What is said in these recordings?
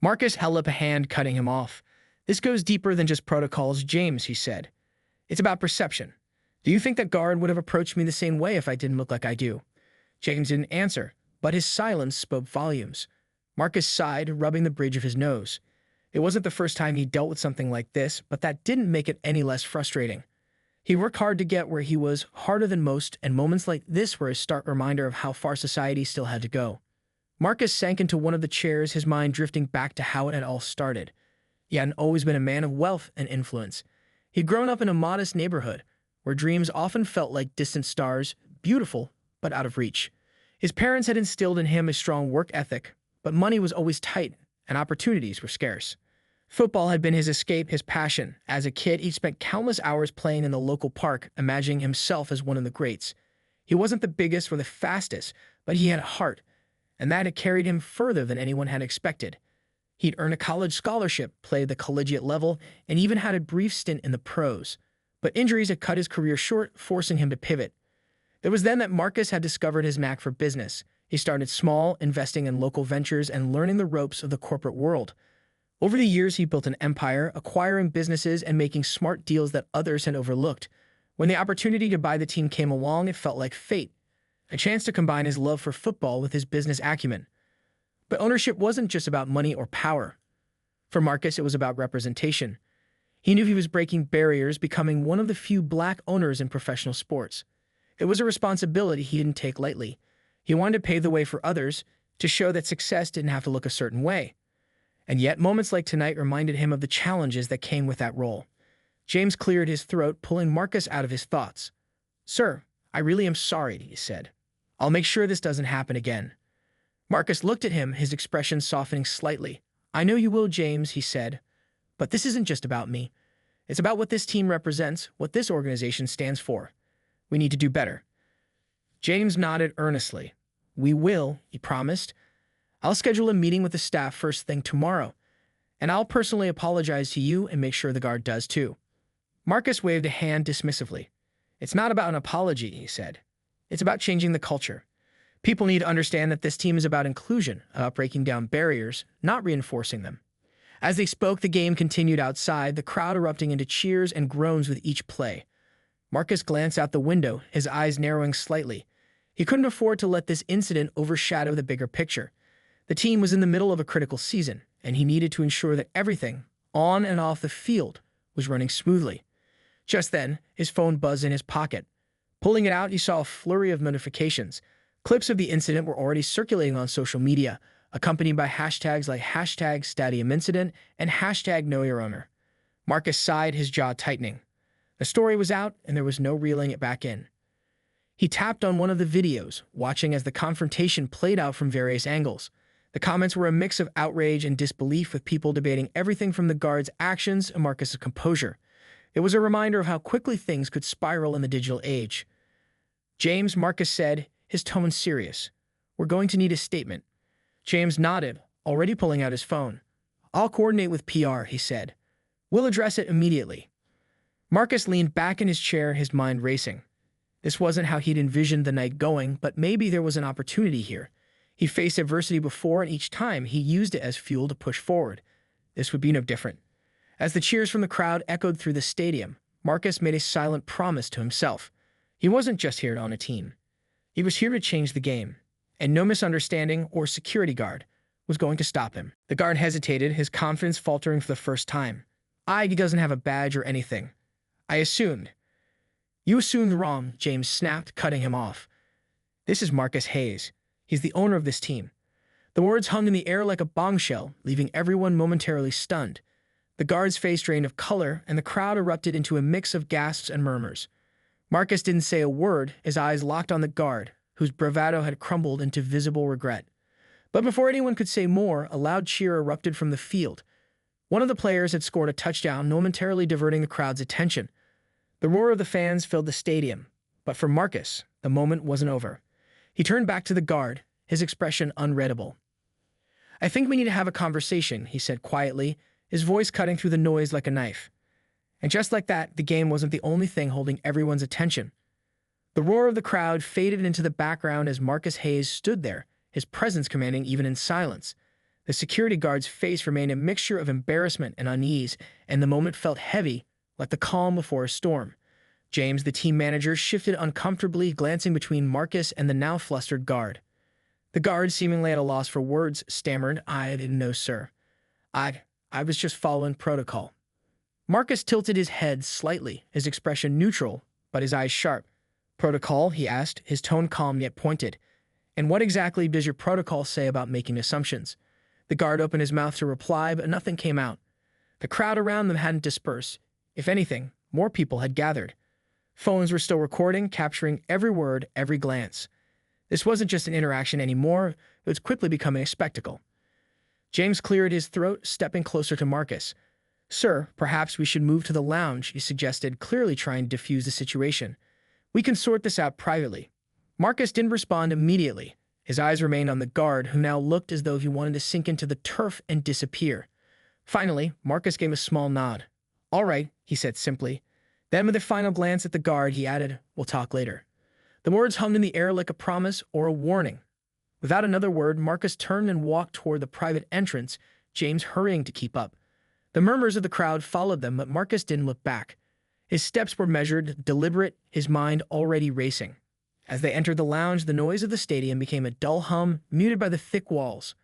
Marcus held up a hand, cutting him off. "This goes deeper than just protocols, James," he said. "It's about perception. Do you think that guard would have approached me the same way if I didn't look like I do?" James didn't answer, but his silence spoke volumes. Marcus sighed, rubbing the bridge of his nose. It wasn't the first time he dealt with something like this, but that didn't make it any less frustrating. He worked hard to get where he was, harder than most, and moments like this were a stark reminder of how far society still had to go. Marcus sank into one of the chairs, his mind drifting back to how it had all started. He hadn't always been a man of wealth and influence. He'd grown up in a modest neighborhood, where dreams often felt like distant stars, beautiful, but out of reach. His parents had instilled in him a strong work ethic, but money was always tight, and opportunities were scarce. Football had been his escape, his passion. As a kid, he spent countless hours playing in the local park, imagining himself as one of the greats. He wasn't the biggest or the fastest, but he had a heart, and that had carried him further than anyone had expected. He'd earned a college scholarship, played the collegiate level, and even had a brief stint in the pros. But injuries had cut his career short, forcing him to pivot. It was then that Marcus had discovered his knack for business. He started small, investing in local ventures and learning the ropes of the corporate world. Over the years, he built an empire, acquiring businesses and making smart deals that others had overlooked. When the opportunity to buy the team came along, it felt like fate, a chance to combine his love for football with his business acumen. But ownership wasn't just about money or power. For Marcus, it was about representation. He knew he was breaking barriers, becoming one of the few black owners in professional sports. It was a responsibility he didn't take lightly. He wanted to pave the way for others, to show that success didn't have to look a certain way. And yet, moments like tonight reminded him of the challenges that came with that role. James cleared his throat, pulling Marcus out of his thoughts. "Sir, I really am sorry," he said. "I'll make sure this doesn't happen again." Marcus looked at him, his expression softening slightly. "I know you will, James," he said. "But this isn't just about me. It's about what this team represents, what this organization stands for. We need to do better." James nodded earnestly. "We will," he promised. "I'll schedule a meeting with the staff first thing tomorrow, and I'll personally apologize to you and make sure the guard does too." Marcus waved a hand dismissively. "It's not about an apology," he said. "It's about changing the culture. People need to understand that this team is about inclusion, about breaking down barriers, not reinforcing them." As they spoke, the game continued outside, the crowd erupting into cheers and groans with each play. Marcus glanced out the window, his eyes narrowing slightly. He couldn't afford to let this incident overshadow the bigger picture. The team was in the middle of a critical season, and he needed to ensure that everything, on and off the field, was running smoothly. Just then, his phone buzzed in his pocket. Pulling it out, he saw a flurry of notifications. Clips of the incident were already circulating on social media, accompanied by hashtags like #StadiumIncident and #KnowYourOwner. Marcus sighed, his jaw tightening. The story was out, and there was no reeling it back in. He tapped on one of the videos, watching as the confrontation played out from various angles. The comments were a mix of outrage and disbelief, with people debating everything from the guard's actions to Marcus's composure. It was a reminder of how quickly things could spiral in the digital age. "James," Marcus said, his tone serious. "We're going to need a statement." James nodded, already pulling out his phone. "I'll coordinate with PR," he said. "We'll address it immediately." Marcus leaned back in his chair, his mind racing. This wasn't how he'd envisioned the night going, but maybe there was an opportunity here. He faced adversity before, and each time he used it as fuel to push forward. This would be no different. As the cheers from the crowd echoed through the stadium, Marcus made a silent promise to himself. He wasn't just here to own a team. He was here to change the game, and no misunderstanding or security guard was going to stop him. The guard hesitated, his confidence faltering for the first time. "He doesn't have a badge or anything. I assumed." "You assumed wrong," James snapped, cutting him off. "This is Marcus Hayes. He's the owner of this team." The words hung in the air like a bombshell, leaving everyone momentarily stunned. The guard's face drained of color, and the crowd erupted into a mix of gasps and murmurs. Marcus didn't say a word, his eyes locked on the guard, whose bravado had crumbled into visible regret. But before anyone could say more, a loud cheer erupted from the field. One of the players had scored a touchdown, momentarily diverting the crowd's attention. The roar of the fans filled the stadium, but for Marcus, the moment wasn't over. He turned back to the guard, his expression unreadable. "I think we need to have a conversation," he said quietly, his voice cutting through the noise like a knife. And just like that, the game wasn't the only thing holding everyone's attention. The roar of the crowd faded into the background as Marcus Hayes stood there, his presence commanding even in silence. The security guard's face remained a mixture of embarrassment and unease, and the moment felt heavy, like the calm before a storm. James, the team manager, shifted uncomfortably, glancing between Marcus and the now flustered guard. The guard, seemingly at a loss for words, stammered, "I didn't know, sir. I was just following protocol." Marcus tilted his head slightly, his expression neutral, but his eyes sharp. "Protocol?" he asked, his tone calm yet pointed. "And what exactly does your protocol say about making assumptions?" The guard opened his mouth to reply, but nothing came out. The crowd around them hadn't dispersed. If anything, more people had gathered. Phones were still recording, capturing every word, every glance. This wasn't just an interaction anymore, it was quickly becoming a spectacle. James cleared his throat, stepping closer to Marcus. "Sir, perhaps we should move to the lounge," he suggested, clearly trying to defuse the situation. "We can sort this out privately." Marcus didn't respond immediately. His eyes remained on the guard, who now looked as though he wanted to sink into the turf and disappear. Finally, Marcus gave a small nod. "All right," he said simply. Then, with a final glance at the guard, he added, "We'll talk later." The words hummed in the air like a promise or a warning. Without another word, Marcus turned and walked toward the private entrance, James hurrying to keep up. The murmurs of the crowd followed them, but Marcus didn't look back. His steps were measured, deliberate, his mind already racing. As they entered the lounge, the noise of the stadium became a dull hum, muted by the thick walls.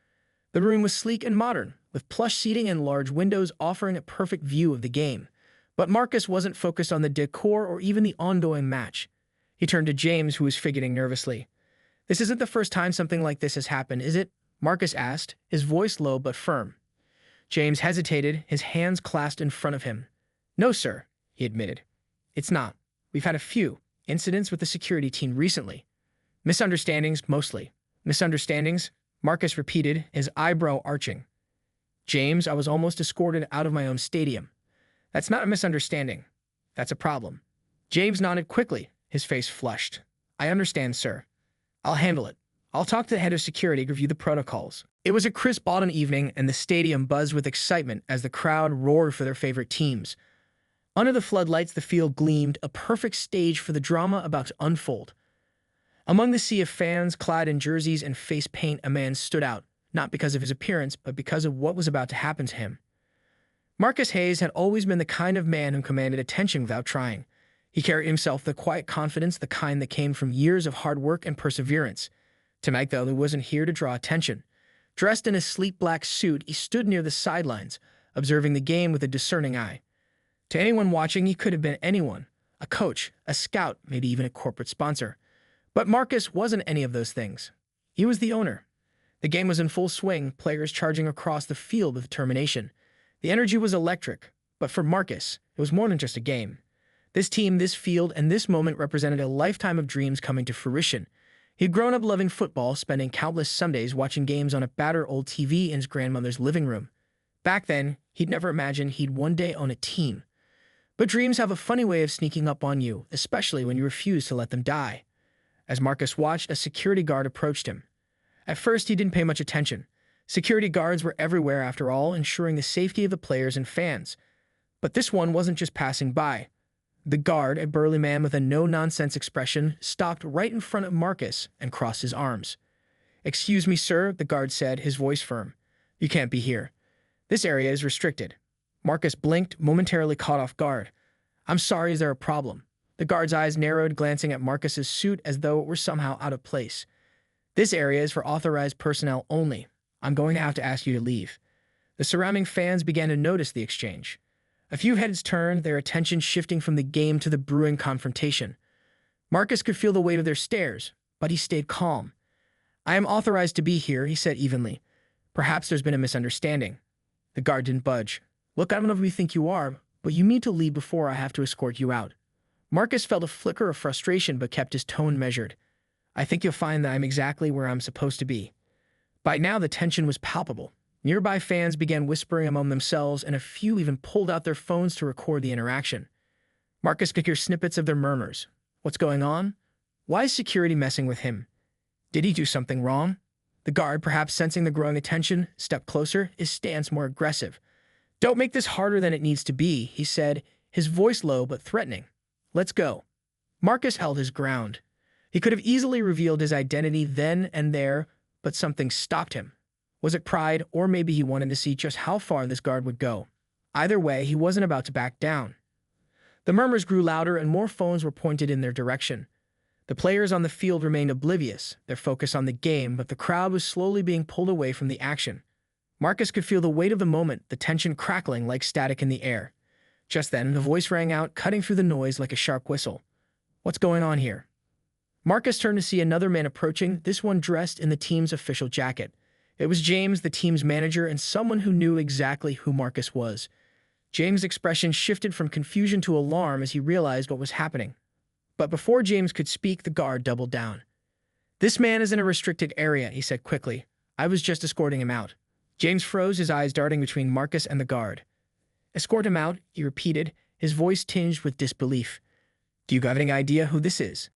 The room was sleek and modern, with plush seating and large windows offering a perfect view of the game. But Marcus wasn't focused on the decor or even the ongoing match. He turned to James, who was fidgeting nervously. "This isn't the first time something like this has happened, is it?" Marcus asked, his voice low but firm. James hesitated, his hands clasped in front of him. "No, sir," he admitted. "It's not. We've had a few incidents with the security team recently. Misunderstandings, mostly." "Misunderstandings?" Marcus repeated, his eyebrow arching. "James, I was almost escorted out of my own stadium." "That's not a misunderstanding. That's a problem." James nodded quickly, his face flushed. "I understand, sir. I'll handle it. I'll talk to the head of security, review the protocols." It was a crisp autumn evening, and the stadium buzzed with excitement as the crowd roared for their favorite teams. Under the floodlights, the field gleamed, a perfect stage for the drama about to unfold. Among the sea of fans, clad in jerseys and face paint, a man stood out, not because of his appearance, but because of what was about to happen to him. Marcus Hayes had always been the kind of man who commanded attention without trying. He carried himself with quiet confidence, the kind that came from years of hard work and perseverance. Tonight, though, he wasn't here to draw attention. Dressed in a sleek black suit, he stood near the sidelines, observing the game with a discerning eye. To anyone watching, he could have been anyone, a coach, a scout, maybe even a corporate sponsor. But Marcus wasn't any of those things. He was the owner. The game was in full swing, players charging across the field with determination. The energy was electric, but for Marcus, it was more than just a game. This team, this field, and this moment represented a lifetime of dreams coming to fruition. He'd grown up loving football, spending countless Sundays watching games on a battered old TV in his grandmother's living room. Back then, he'd never imagined he'd one day own a team. But dreams have a funny way of sneaking up on you, especially when you refuse to let them die. As Marcus watched, a security guard approached him. At first, he didn't pay much attention. Security guards were everywhere, after all, ensuring the safety of the players and fans. But this one wasn't just passing by. The guard, a burly man with a no-nonsense expression, stopped right in front of Marcus and crossed his arms. "Excuse me, sir," the guard said, his voice firm. "You can't be here. This area is restricted." Marcus blinked, momentarily caught off guard. "I'm sorry, is there a problem?" The guard's eyes narrowed, glancing at Marcus's suit as though it were somehow out of place. "This area is for authorized personnel only. I'm going to have to ask you to leave." The surrounding fans began to notice the exchange. A few heads turned, their attention shifting from the game to the brewing confrontation. Marcus could feel the weight of their stares, but he stayed calm. "I am authorized to be here," he said evenly. "Perhaps there's been a misunderstanding." The guard didn't budge. "Look, I don't know who you think you are, but you need to leave before I have to escort you out." Marcus felt a flicker of frustration but kept his tone measured. "I think you'll find that I'm exactly where I'm supposed to be." By now, the tension was palpable. Nearby fans began whispering among themselves, and a few even pulled out their phones to record the interaction. Marcus could hear snippets of their murmurs. What's going on? Why is security messing with him? Did he do something wrong? The guard, perhaps sensing the growing attention, stepped closer, his stance more aggressive. "Don't make this harder than it needs to be," he said, his voice low but threatening. "Let's go." Marcus held his ground. He could have easily revealed his identity then and there, but something stopped him. Was it pride, or maybe he wanted to see just how far this guard would go? Either way, he wasn't about to back down. The murmurs grew louder and more phones were pointed in their direction. The players on the field remained oblivious, their focus on the game, but the crowd was slowly being pulled away from the action. Marcus could feel the weight of the moment, the tension crackling like static in the air. Just then, a voice rang out, cutting through the noise like a sharp whistle. "What's going on here?" Marcus turned to see another man approaching, this one dressed in the team's official jacket. It was James, the team's manager, and someone who knew exactly who Marcus was. James' expression shifted from confusion to alarm as he realized what was happening. But before James could speak, the guard doubled down. "This man is in a restricted area," he said quickly. "I was just escorting him out." James froze, his eyes darting between Marcus and the guard. "Escort him out," he repeated, his voice tinged with disbelief. "Do you have any idea who this is?"